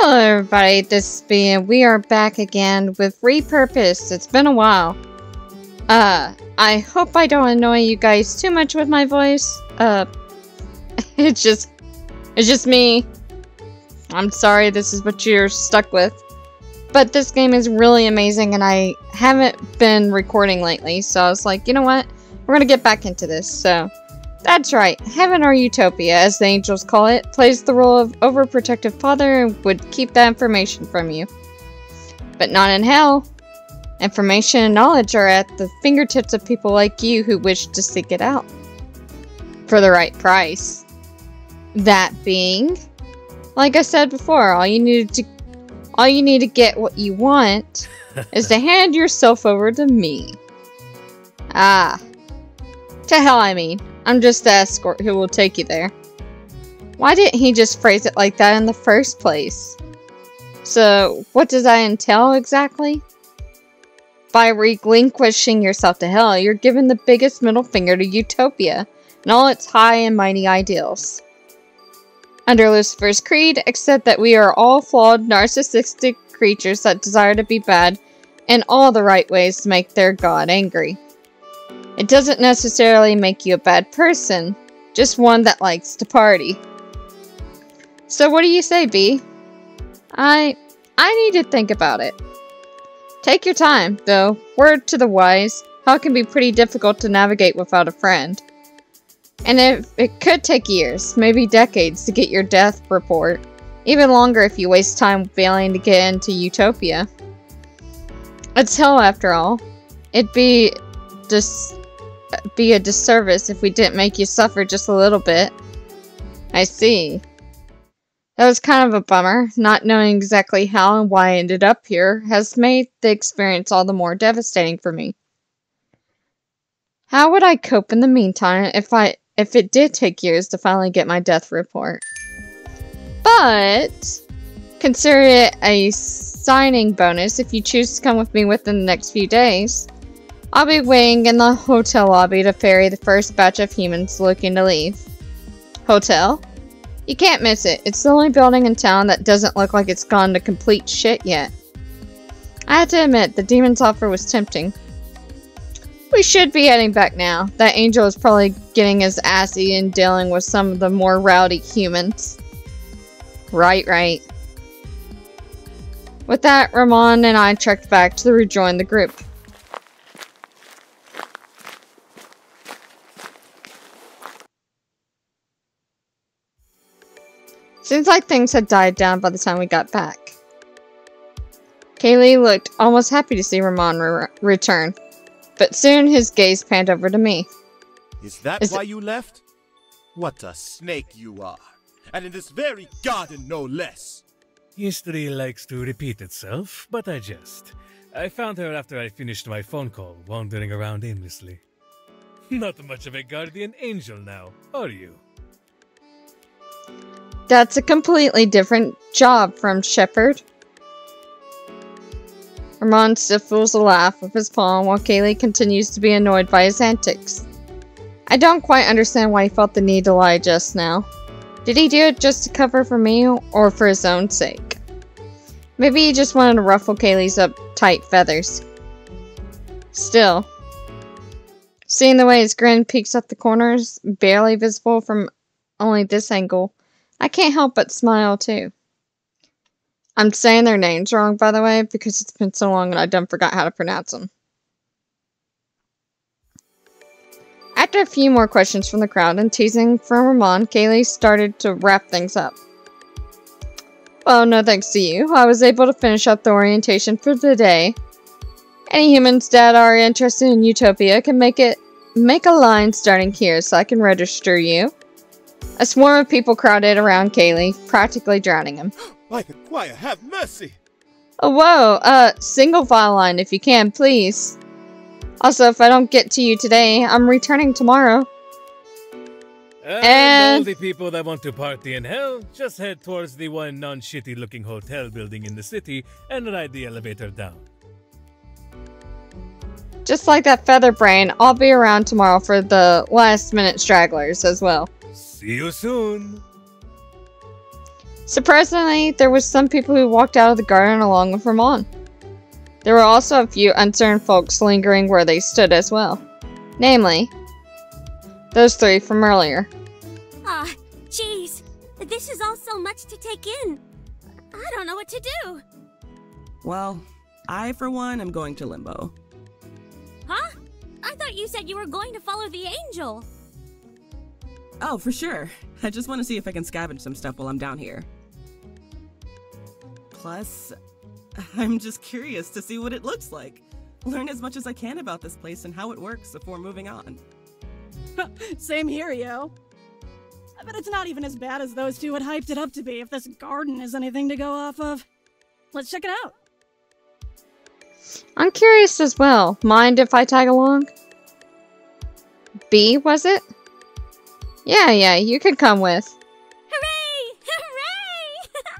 Hello everybody, this is B and we are back again with Repurpose. It's been a while. I hope I don't annoy you guys too much with my voice. It's just me. I'm sorry this is what you're stuck with. But this game is really amazing and I haven't been recording lately, so I was like, you know what? We're gonna get back into this, so... That's right, Heaven or Utopia, as the angels call it, plays the role of overprotective father and would keep that information from you. But not in hell. Information and knowledge are at the fingertips of people like you who wish to seek it out. For the right price. That being, like I said before, all you need to get what you want is to hand yourself over to me. Ah. To hell I mean. I'm just the escort who will take you there. Why didn't he just phrase it like that in the first place? So, what does that entail exactly? By relinquishing yourself to hell, you're given the biggest middle finger to Utopia and all its high and mighty ideals. Under Lucifer's creed, accept that we are all flawed, narcissistic creatures that desire to be bad in all the right ways to make their God angry. It doesn't necessarily make you a bad person, just one that likes to party. So what do you say, B? I need to think about it. Take your time, though. Word to the wise, hell can be pretty difficult to navigate without a friend. And it could take years, maybe decades, to get your death report. Even longer if you waste time failing to get into Utopia. It's hell after all. It'd be a disservice if we didn't make you suffer just a little bit. I see. That was kind of a bummer. Not knowing exactly how and why I ended up here has made the experience all the more devastating for me. How would I cope in the meantime if it did take years to finally get my death report? But consider it a signing bonus if you choose to come with me within the next few days. I'll be waiting in the hotel lobby to ferry the first batch of humans looking to leave. Hotel? You can't miss it. It's the only building in town that doesn't look like it's gone to complete shit yet. I have to admit, the demon's offer was tempting. We should be heading back now. That angel is probably getting his assy and dealing with some of the more rowdy humans. Right. With that, Ramon and I trekked back to rejoin the group. Seems like things had died down by the time we got back. Kaylee looked almost happy to see Ramon return, but soon his gaze panned over to me. Is that why you left? What a snake you are, and in this very garden no less. History likes to repeat itself, but I jest. I found her after I finished my phone call, wandering around aimlessly. Not much of a guardian angel now, are you? That's a completely different job from Shepherd. Ramon stifles a laugh with his palm while Kaylee continues to be annoyed by his antics. I don't quite understand why he felt the need to lie just now. Did he do it just to cover for me or for his own sake? Maybe he just wanted to ruffle Kaylee's uptight feathers. Still, seeing the way his grin peeks up the corners, barely visible from only this angle, I can't help but smile, too. I'm saying their names wrong, by the way, because it's been so long and I done forgot how to pronounce them. After a few more questions from the crowd and teasing from Ramon, Kaylee started to wrap things up. Well, no thanks to you. I was able to finish up the orientation for the day. Any humans that are interested in Utopia can make a line starting here so I can register you. A swarm of people crowded around Kaylee, practically drowning him. By the choir, have mercy! Oh, whoa, single file line if you can, please. Also, if I don't get to you today, I'm returning tomorrow. And all the people that want to party in hell, just head towards the one non-shitty looking hotel building in the city and ride the elevator down. Just like that feather brain, I'll be around tomorrow for the last minute stragglers as well. See you soon! Surprisingly, there was some people who walked out of the garden along with Ramon. There were also a few uncertain folks lingering where they stood as well. Namely, those three from earlier. Ah, jeez. This is all so much to take in. I don't know what to do. Well, I, for one, am going to Limbo. Huh? I thought you said you were going to follow the angel. Oh, for sure. I just want to see if I can scavenge some stuff while I'm down here. Plus, I'm just curious to see what it looks like. Learn as much as I can about this place and how it works before moving on. Same here, yo. I bet it's not even as bad as those two had hyped it up to be if this garden is anything to go off of. Let's check it out. I'm curious as well. Mind if I tag along? B, was it? Yeah, you could come with. Hooray! Hooray!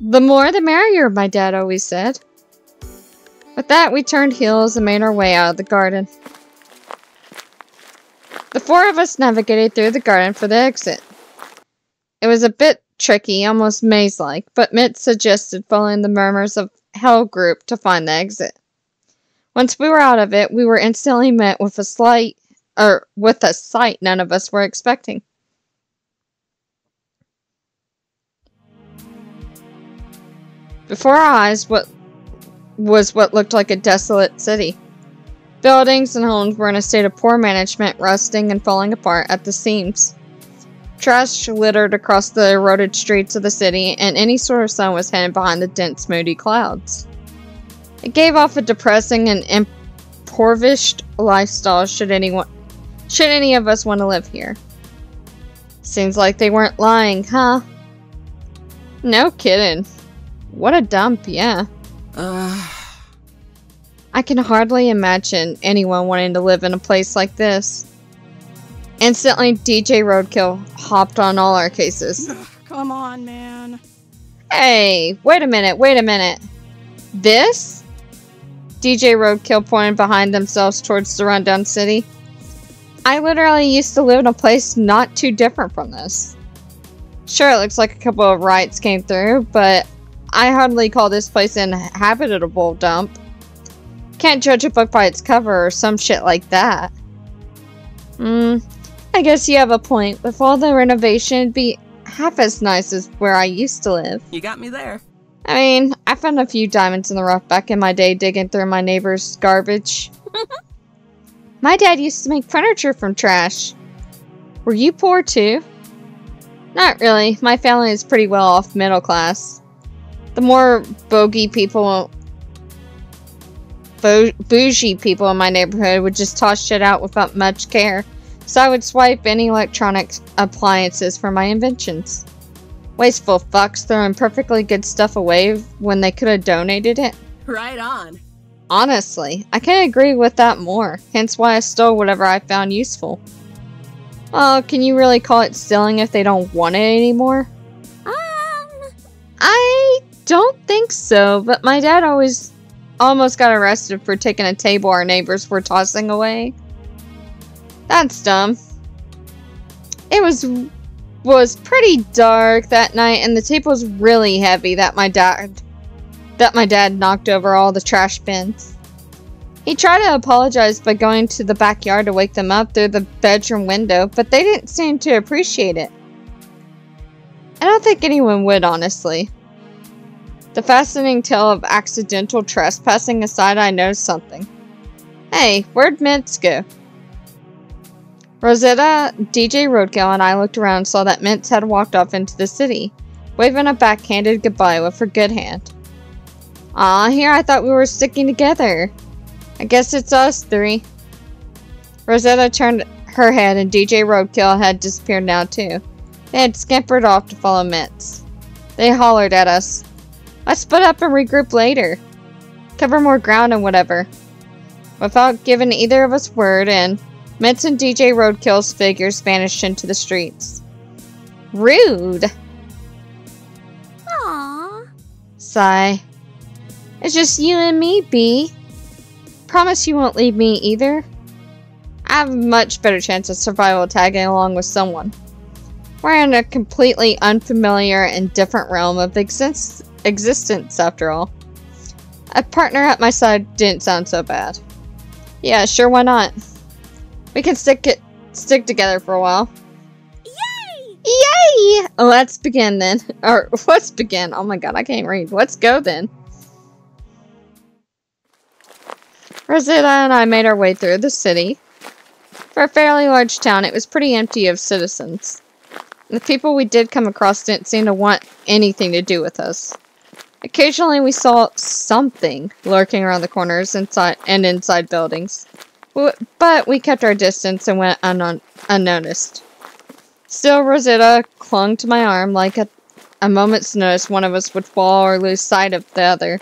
The more the merrier, my dad always said. With that, we turned heels and made our way out of the garden. The four of us navigated through the garden for the exit. It was a bit tricky, almost maze-like, but Mitt suggested following the Murmurs of Hell group to find the exit. Once we were out of it, we were instantly met with a sight none of us were expecting. Before our eyes, what looked like a desolate city. Buildings and homes were in a state of poor management, rusting and falling apart at the seams. Trash littered across the eroded streets of the city, and any sort of sun was hidden behind the dense, moody clouds. It gave off a depressing and impoverished lifestyle should any of us want to live here. Seems like they weren't lying, huh? No kidding. What a dump, yeah. I can hardly imagine anyone wanting to live in a place like this. Instantly, DJ Roadkill hopped on all our cases. Come on, man. Hey, wait a minute. This? DJ Roadkill pointed behind themselves towards the rundown city. I literally used to live in a place not too different from this. Sure, it looks like a couple of riots came through, but I hardly call this place an habitable dump. Can't judge a book by its cover or some shit like that. I guess you have a point. With all the renovation, it'd be half as nice as where I used to live. You got me there. I mean, I found a few diamonds in the rough back in my day digging through my neighbor's garbage. My dad used to make furniture from trash. Were you poor too? Not really. My family is pretty well off middle class. The more bougie people in my neighborhood would just toss shit out without much care, so I would swipe any electronic appliances for my inventions. Wasteful fucks throwing perfectly good stuff away when they could have donated it. Right on. Honestly, I can't agree with that more, hence why I stole whatever I found useful. Well, can you really call it stealing if they don't want it anymore? I don't think so, but my dad almost got arrested for taking a table our neighbors were tossing away. That's dumb. It was pretty dark that night, and the table was really heavy that my dad knocked over all the trash bins. He tried to apologize by going to the backyard to wake them up through the bedroom window, but they didn't seem to appreciate it. I don't think anyone would, honestly. The fascinating tale of accidental trespassing aside, I noticed something. Hey, where'd Mintz go? Rosetta, DJ Roadkill, and I looked around and saw that Mintz had walked off into the city, waving a backhanded goodbye with her good hand. Aw, here I thought we were sticking together. I guess it's us three. Rosetta turned her head and DJ Roadkill had disappeared now too. They had scampered off to follow Mintz. They hollered at us. Let's split up and regroup later. Cover more ground and whatever. Without giving either of us word in, Mintz and DJ Roadkill's figures vanished into the streets. Rude. Aww. Sigh. It's just you and me, B. Promise you won't leave me either. I have a much better chance of survival tagging along with someone. We're in a completely unfamiliar and different realm of existence, after all. A partner at my side didn't sound so bad. Yeah, sure, why not? We can stick together for a while. Yay! Yay! Let's begin then. Or, let's begin. Oh my god, I can't read. Let's go then. Rosetta and I made our way through the city. For a fairly large town, it was pretty empty of citizens. The people we did come across didn't seem to want anything to do with us. Occasionally we saw something lurking around the corners inside buildings. But we kept our distance and went unnoticed. Still, Rosetta clung to my arm like at a moment's notice one of us would fall or lose sight of the other.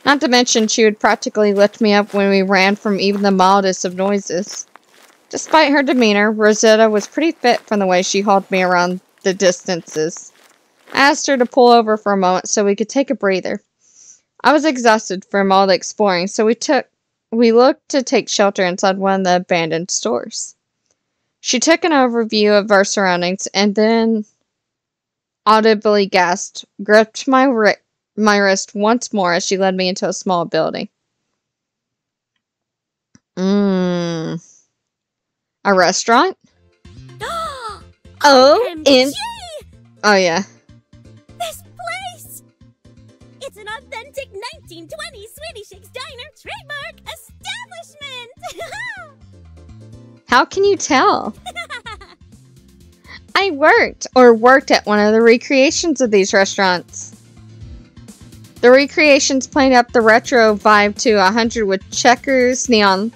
Not to mention, she would practically lift me up when we ran from even the mildest of noises. Despite her demeanor, Rosetta was pretty fit from the way she hauled me around the distances. I asked her to pull over for a moment so we could take a breather. I was exhausted from all the exploring, so we looked to take shelter inside one of the abandoned stores. She took an overview of our surroundings and then audibly gasped, gripped my wrist once more as she led me into a small building. A restaurant? OMG! Oh, yeah. This place! It's an authentic 1920 Swedish Shakes Diner trademark establishment! How can you tell? I worked at one of the recreations of these restaurants. The recreations played up the retro vibe to 100 with checkers, neon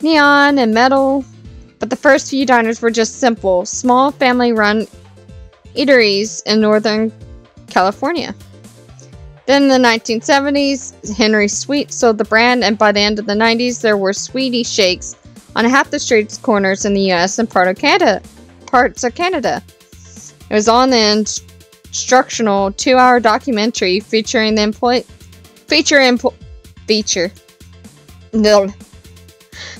and metal. But the first few diners were just simple, small family-run eateries in Northern California. Then in the 1970s, Henry Sweet sold the brand, and by the end of the 90s, there were Swedish Shakes on half the street corners in the US and parts of Canada. It was on the instructional 2-hour documentary featuring the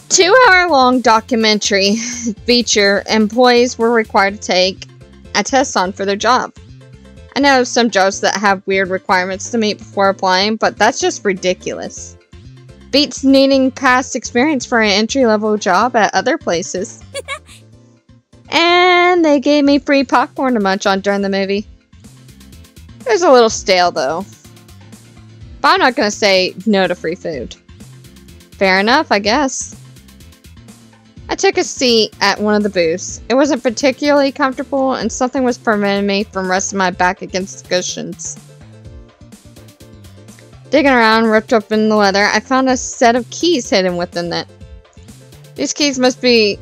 2-hour-long documentary feature employees were required to take a test on for their job. I know some jobs that have weird requirements to meet before applying, but that's just ridiculous. Beats needing past experience for an entry-level job at other places. And they gave me free popcorn to munch on during the movie. It was a little stale though. But I'm not gonna say no to free food. Fair enough, I guess. I took a seat at one of the booths. It wasn't particularly comfortable, and something was preventing me from resting my back against the cushions. Digging around, ripped open the leather, I found a set of keys hidden within it. These must be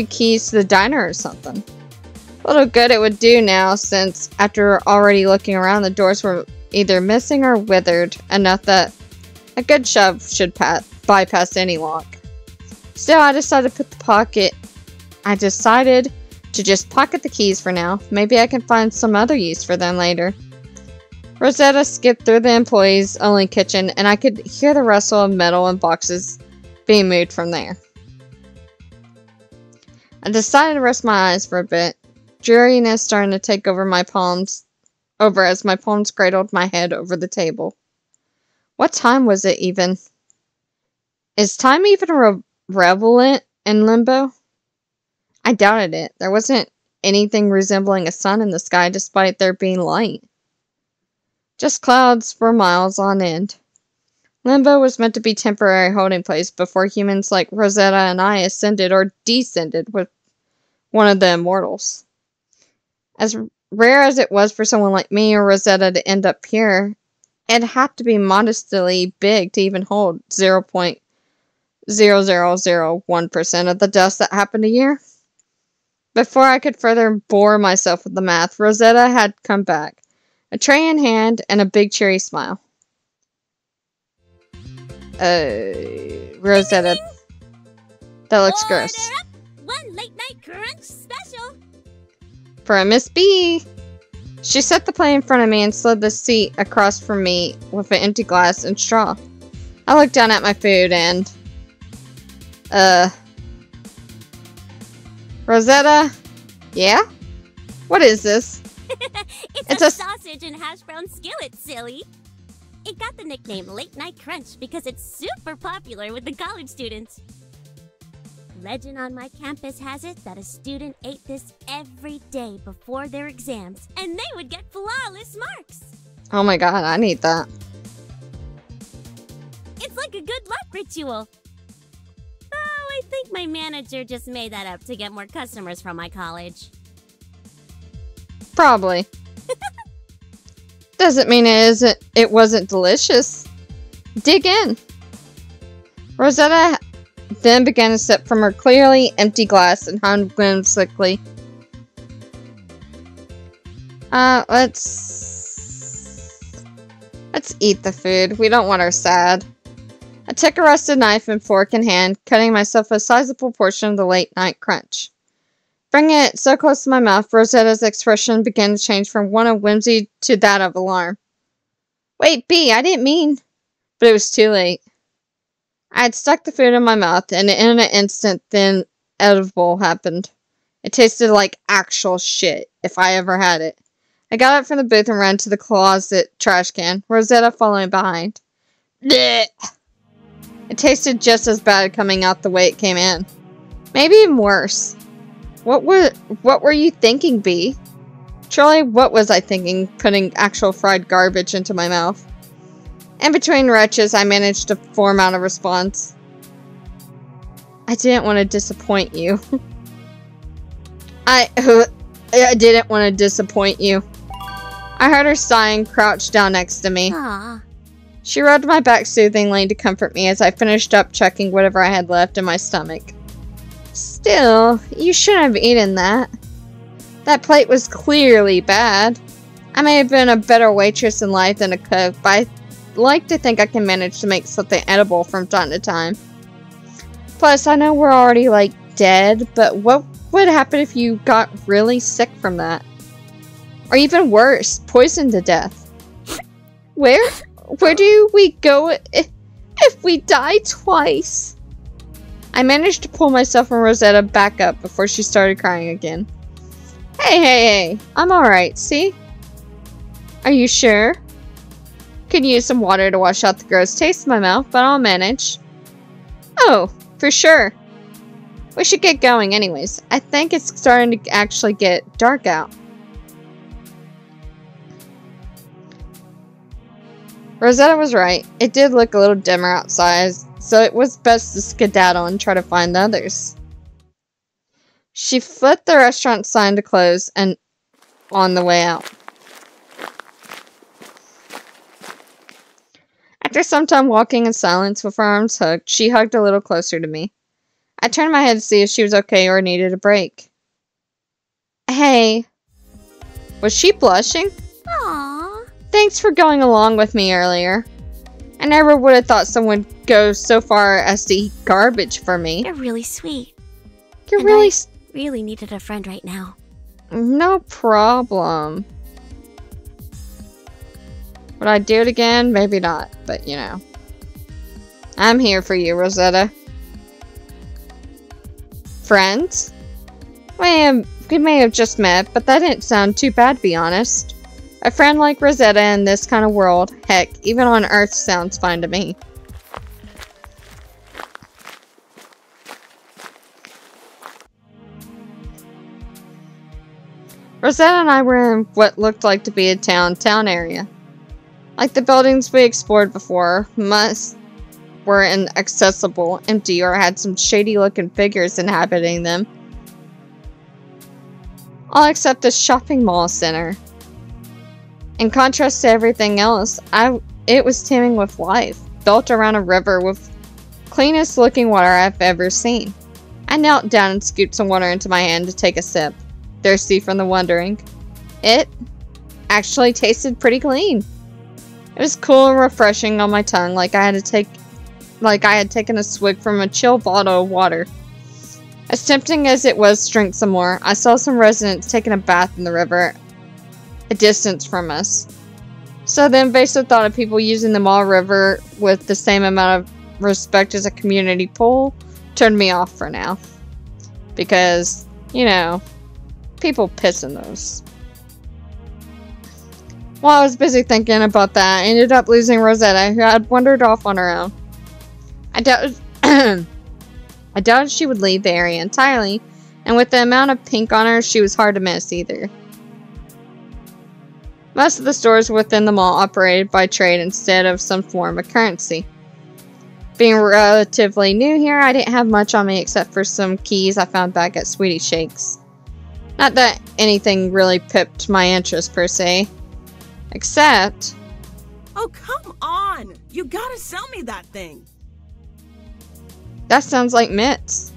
keys to the diner or something. Little good it would do now, since after already looking around, the doors were either missing or withered enough that a good shove should bypass any lock. Still, I decided to just pocket the keys for now. Maybe I can find some other use for them later. Rosetta skipped through the employees-only kitchen, and I could hear the rustle of metal and boxes being moved from there. I decided to rest my eyes for a bit. Dreariness starting to take over as my palms cradled my head over the table. What time was it even? Is time even relevant in Limbo? I doubted it. There wasn't anything resembling a sun in the sky despite there being light. Just clouds for miles on end. Limbo was meant to be a temporary holding place before humans like Rosetta and I ascended or descended with one of the immortals. As rare as it was for someone like me or Rosetta to end up here, it had to be modestly big to even hold 0.0001% of the dust that happened a year. Before I could further bore myself with the math, Rosetta had come back, a tray in hand and a big cheery smile. Rosetta, that looks gross. Order up. One late night crunch special. For a Miss B. She set the plate in front of me and slid the seat across from me with an empty glass and straw. I looked down at my food and... Rosetta? Yeah? What is this? It's a sausage and hash brown skillet, silly. It got the nickname Late Night Crunch because it's super popular with the college students. Legend on my campus has it that a student ate this every day before their exams, and they would get flawless marks. Oh my god, I need that. It's like a good luck ritual. Oh, I think my manager just made that up to get more customers from my college. Probably. Doesn't mean it wasn't delicious. Dig in. Rosetta then began to sip from her clearly empty glass and hummed whimsically. Let's eat the food. We don't want her sad. I took a rusted knife and fork in hand, cutting myself a sizable portion of the late night crunch. Bringing it so close to my mouth, Rosetta's expression began to change from one of whimsy to that of alarm. Wait, Bea, I didn't mean... But it was too late. I had stuck the food in my mouth, and in an instant, the inedible happened. It tasted like actual shit, if I ever had it. I got up from the booth and ran to the closet trash can, Rosetta following behind. Blech! It tasted just as bad coming out the way it came in. Maybe even worse. What were you thinking, Bea? Truly, what was I thinking, putting actual fried garbage into my mouth? In between retches, I managed to form out a response. I didn't want to disappoint you. I didn't want to disappoint you. I heard her sighing, crouched down next to me. Aww. She rubbed my back soothingly to comfort me as I finished up checking whatever I had left in my stomach. Still, you shouldn't have eaten that. That plate was clearly bad. I may have been a better waitress in life than a cook, but I like to think I can manage to make something edible from time to time. Plus, I know we're already, like, dead, but what would happen if you got really sick from that? Or even worse, poisoned to death? Where do we go if we die twice? I managed to pull myself and Rosetta back up before she started crying again. Hey, I'm alright, see? Are you sure? Could use some water to wash out the gross taste in my mouth, but I'll manage. Oh, for sure. We should get going anyways. I think it's starting to actually get dark out. Rosetta was right. It did look a little dimmer outside, so it was best to skedaddle and try to find the others. She flipped the restaurant sign to close and on the way out. After some time walking in silence with her arms hooked, she hugged a little closer to me. I turned my head to see if she was okay or needed a break. Hey. Was she blushing? Aww. Thanks for going along with me earlier. I never would have thought someone would go so far as to eat garbage for me. You're really sweet. You're really... really needed a friend right now. No problem. Would I do it again? Maybe not, but you know. I'm here for you, Rosetta. Friends? We may have just met, but that didn't sound too bad, to be honest. A friend like Rosetta in this kind of world, heck, even on Earth sounds fine to me. Rosetta and I were in what looked like to be a town area. Like the buildings we explored before, most were inaccessible, empty, or had some shady-looking figures inhabiting them. All except the shopping mall center. In contrast to everything else, it was teeming with life, built around a river with cleanest looking water I've ever seen. I knelt down and scooped some water into my hand to take a sip, thirsty from the wondering. It actually tasted pretty clean. It was cool and refreshing on my tongue, like I had taken a swig from a chill bottle of water. As tempting as it was to drink some more, I saw some residents taking a bath in the river a distance from us. So the invasive thought of people using the mall river with the same amount of respect as a community pool turned me off for now. Because, you know, people piss in those. While I was busy thinking about that, I ended up losing Rosetta, who had wandered off on her own. I doubted she would leave the area entirely, and with the amount of pink on her, she was hard to miss either. Most of the stores within the mall operated by trade instead of some form of currency. Being relatively new here, I didn't have much on me except for some keys I found back at Sweetie Shake's. Not that anything really pipped my interest per se. Except... Oh, come on! You gotta sell me that thing! That sounds like Mitts.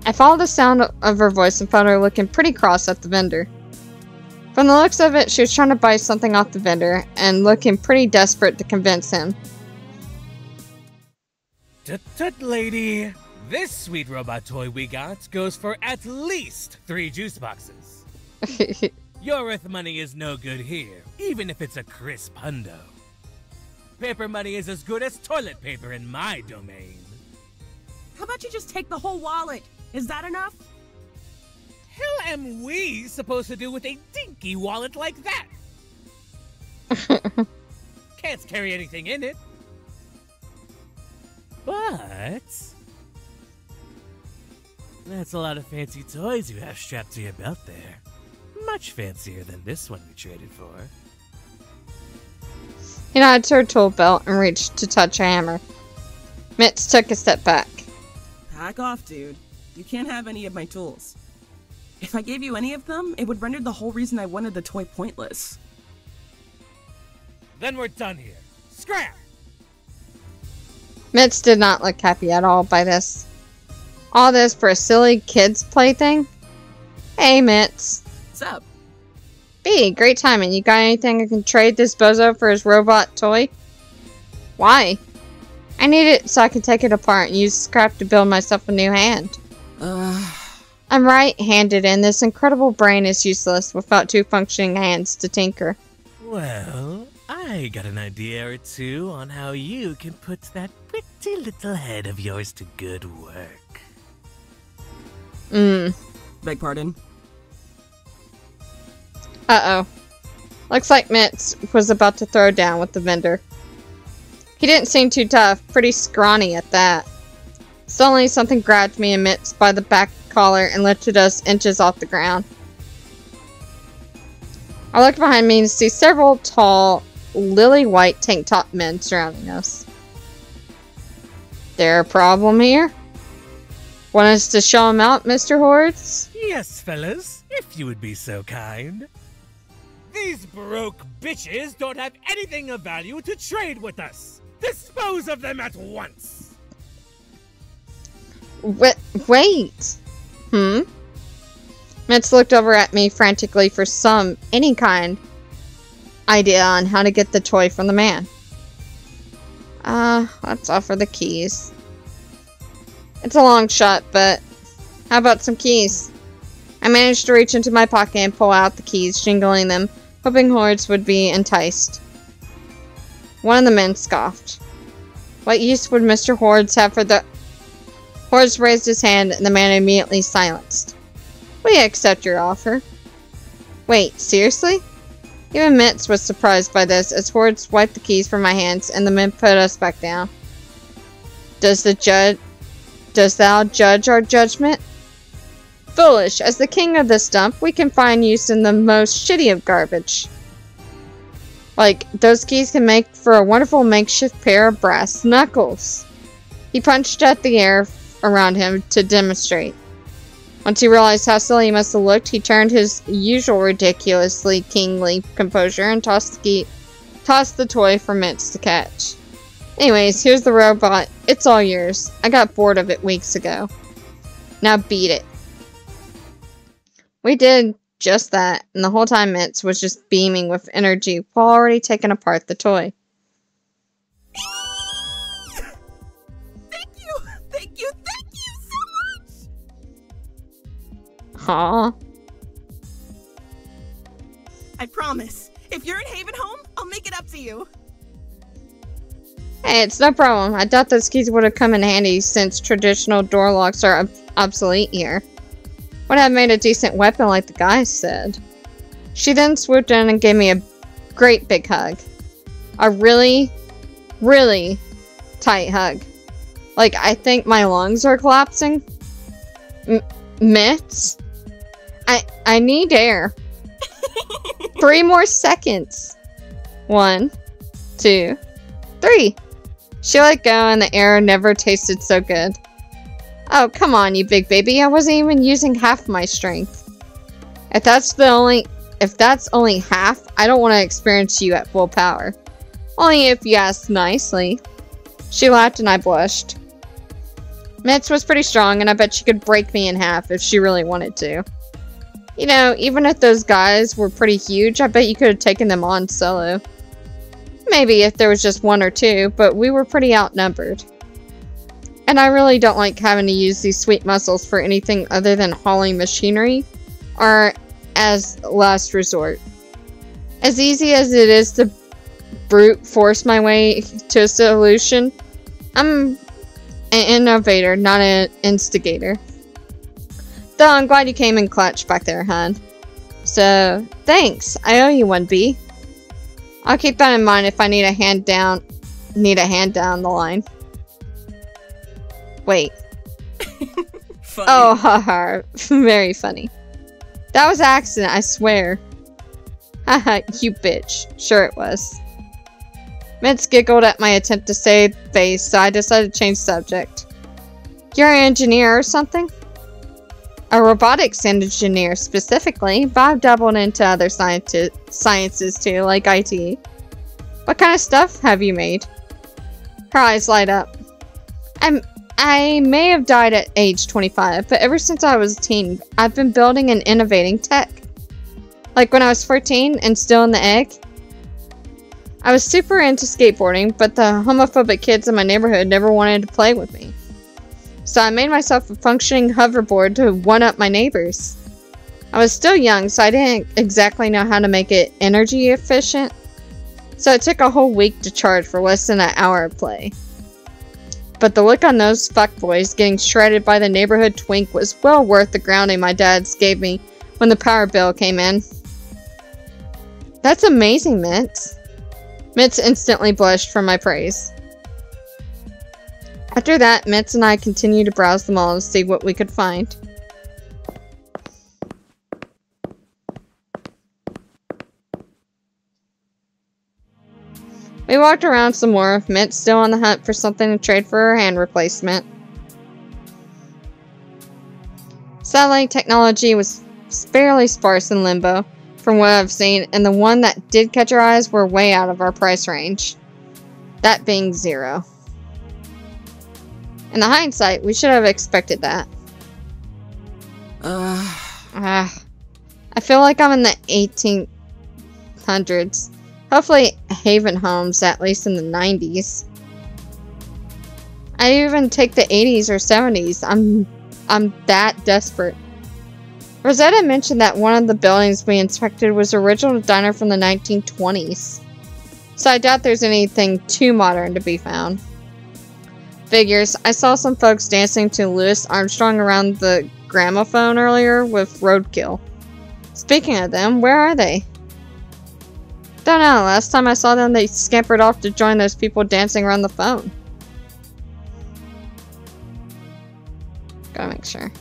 I followed the sound of her voice and found her looking pretty cross at the vendor. From the looks of it, she was trying to buy something off the vendor and looking pretty desperate to convince him. Tut-tut, lady. This sweet robot toy we got goes for at least 3 juice boxes. Your Earth money is no good here, even if it's a crisp hundo. Paper money is as good as toilet paper in my domain. How about you just take the whole wallet? Is that enough? Hell am we supposed to do with a dinky wallet like that? Can't carry anything in it. But... that's a lot of fancy toys you have strapped to your belt there. Much fancier than this one we traded for. He nodded to her tool belt and reached to touch a hammer. Mitts took a step back. Back off, dude. You can't have any of my tools. If I gave you any of them, it would render the whole reason I wanted the toy pointless. Then we're done here. Scrap! Mitts did not look happy at all by this. All this for a silly kid's plaything? Hey, Mitts. What's up? B, great timing. You got anything I can trade this bozo for his robot toy? Why? I need it so I can take it apart and use scrap to build myself a new hand. I'm right-handed and this incredible brain is useless without 2 functioning hands to tinker. Well, I got an idea or two on how you can put that pretty little head of yours to good work. Beg pardon? Uh-oh. Looks like Mitts was about to throw down with the vendor. He didn't seem too tough, pretty scrawny at that. Suddenly something grabbed me and Mitts by the back collar and lifted us inches off the ground. I looked behind me to see several tall, lily-white tank top men surrounding us. There a problem here? Want us to show him out, Mr. Hordes? Yes, fellas, if you would be so kind. These broke bitches don't have anything of value to trade with us. Dispose of them at once. Wait. Mitts looked over at me frantically for any kind idea on how to get the toy from the man. Let's offer the keys. It's a long shot, but how about some keys? I managed to reach into my pocket and pull out the keys, jingling them, hoping Hordes would be enticed. One of the men scoffed. What use would Mr. Hordes have for the... Hordes raised his hand and the man immediately silenced. We accept your offer. Wait, seriously? Even Mitts was surprised by this as Hordes wiped the keys from my hands and the men put us back down. Does thou judge our judgment? Foolish. As the king of this dump, we can find use in the most shitty of garbage. Like, those keys can make for a wonderful makeshift pair of brass knuckles. He punched at the air around him to demonstrate. Once he realized how silly he must have looked, he turned his usual ridiculously kingly composure and tossed the toy for Mitts to catch. Anyways, here's the robot. It's all yours. I got bored of it weeks ago. Now beat it. We did just that, and the whole time Mitts was just beaming with energy while already taking apart the toy. Thank you so much! Aww. I promise, if you're in Haven Home, I'll make it up to you. Hey, it's no problem. I thought those keys would have come in handy since traditional door locks are obsolete here. Would have made a decent weapon like the guy said. She then swooped in and gave me a great big hug. A really, really tight hug. Like, I think my lungs are collapsing. Mitts? I need air. 3 more seconds. 1, 2, 3. She let go and the air never tasted so good. Oh, come on, you big baby. I wasn't even using half my strength. If that's only half, I don't want to experience you at full power. Only if you ask nicely. She laughed and I blushed. Mitz was pretty strong and I bet she could break me in half if she really wanted to. You know, even if those guys were pretty huge, I bet you could have taken them on solo. Maybe if there was just 1 or 2, but we were pretty outnumbered. And I really don't like having to use these sweet muscles for anything other than hauling machinery, or as last resort. As easy as it is to brute force my way to a solution, I'm an innovator, not an instigator. Though I'm glad you came in clutch back there, hon. So, thanks. I owe you one, B. I'll keep that in mind if I need a hand down the line. Wait. Funny. Oh, haha. Very funny. That was an accident, I swear. Haha, you bitch. Sure it was. Mitz giggled at my attempt to save face, so I decided to change subject. You're an engineer or something? A robotics engineer, specifically, but I've dabbled into other sciences too, like IT. What kind of stuff have you made? Her eyes light up. I may have died at age 25, but ever since I was a teen, I've been building and innovating tech. Like when I was 14 and still in the egg. I was super into skateboarding, but the homophobic kids in my neighborhood never wanted to play with me. So I made myself a functioning hoverboard to one-up my neighbors. I was still young, so I didn't exactly know how to make it energy efficient. So it took a whole week to charge for less than an hour of play. But the look on those fuckboys getting shredded by the neighborhood twink was well worth the grounding my dad gave me when the power bill came in. That's amazing, Mitz. Mitz instantly blushed for my praise. After that, Mitz and I continued to browse the mall to see what we could find. We walked around some more, Mitz still on the hunt for something to trade for her hand replacement. Satellite technology was fairly sparse in Limbo, from what I've seen, and the one that did catch our eyes were way out of our price range. That being 0. In the hindsight, we should have expected that. I feel like I'm in the 1800s. Hopefully Haven Homes, at least in the 90s. I'd even take the 80s or 70s. I'm that desperate. Rosetta mentioned that one of the buildings we inspected was an original diner from the 1920s. So I doubt there's anything too modern to be found. Figures, I saw some folks dancing to Louis Armstrong around the gramophone earlier with Roadkill. Speaking of them, where are they? Don't know, last time I saw them they scampered off to join those people dancing around the phone. Gotta make sure.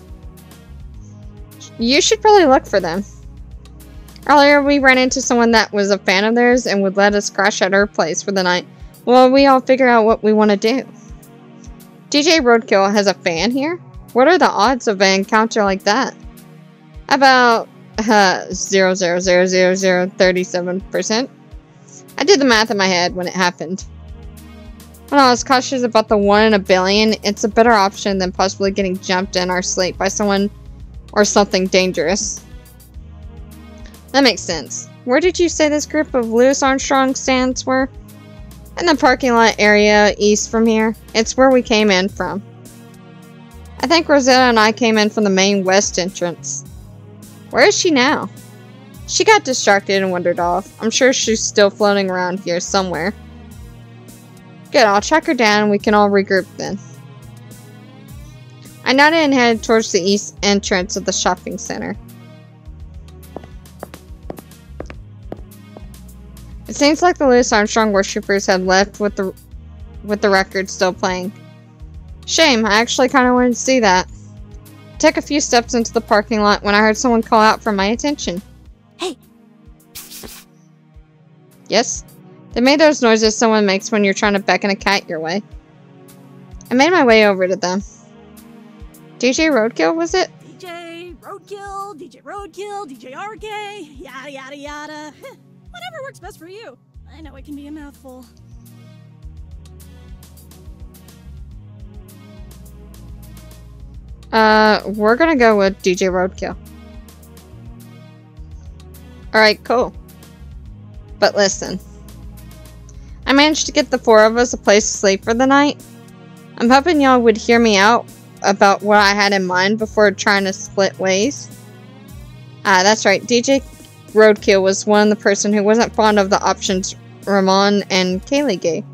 You should probably look for them. Earlier we ran into someone that was a fan of theirs and would let us crash at her place for the night while we all figure out what we want to do. DJ Roadkill has a fan here? What are the odds of an encounter like that? About 0.00037%. I did the math in my head when it happened. When I was cautious about the 1 in a billion, it's a better option than possibly getting jumped in our sleep by someone or something dangerous. That makes sense. Where did you say this group of Louis Armstrong stands were? In the parking lot area east from here. It's where we came in from. I think Rosetta and I came in from the main west entrance. Where is she now? She got distracted and wandered off. I'm sure she's still floating around here somewhere. Good, I'll track her down and we can all regroup then. I nodded and headed towards the east entrance of the shopping center. It seems like the Louis Armstrong worshippers had left with the record still playing. Shame, I actually kind of wanted to see that. I took a few steps into the parking lot when I heard someone call out for my attention. Hey! Yes? They made those noises someone makes when you're trying to beckon a cat your way. I made my way over to them. DJ Roadkill, was it? DJ Roadkill, DJ RK, yada yada yada. Whatever works best for you. I know it can be a mouthful. We're gonna go with DJ Roadkill. Alright, cool. But listen. I managed to get the four of us a place to sleep for the night. I'm hoping y'all would hear me out about what I had in mind before trying to split ways. That's right, DJ Roadkill was the person who wasn't fond of the options Ramon and Kaylee gave.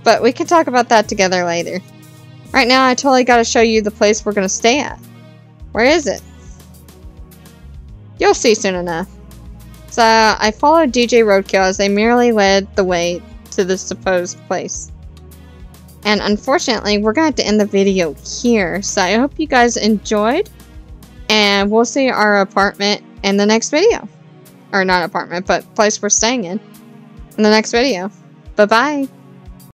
But we can talk about that together later. Right now, I totally gotta show you the place we're gonna stay at. Where is it? You'll see soon enough. So, I followed DJ Roadkill as they merely led the way to the supposed place. And unfortunately, we're gonna have to end the video here. So, I hope you guys enjoyed. And we'll see our apartment in the next video. Or not apartment, but place we're staying in the next video. Bye-bye.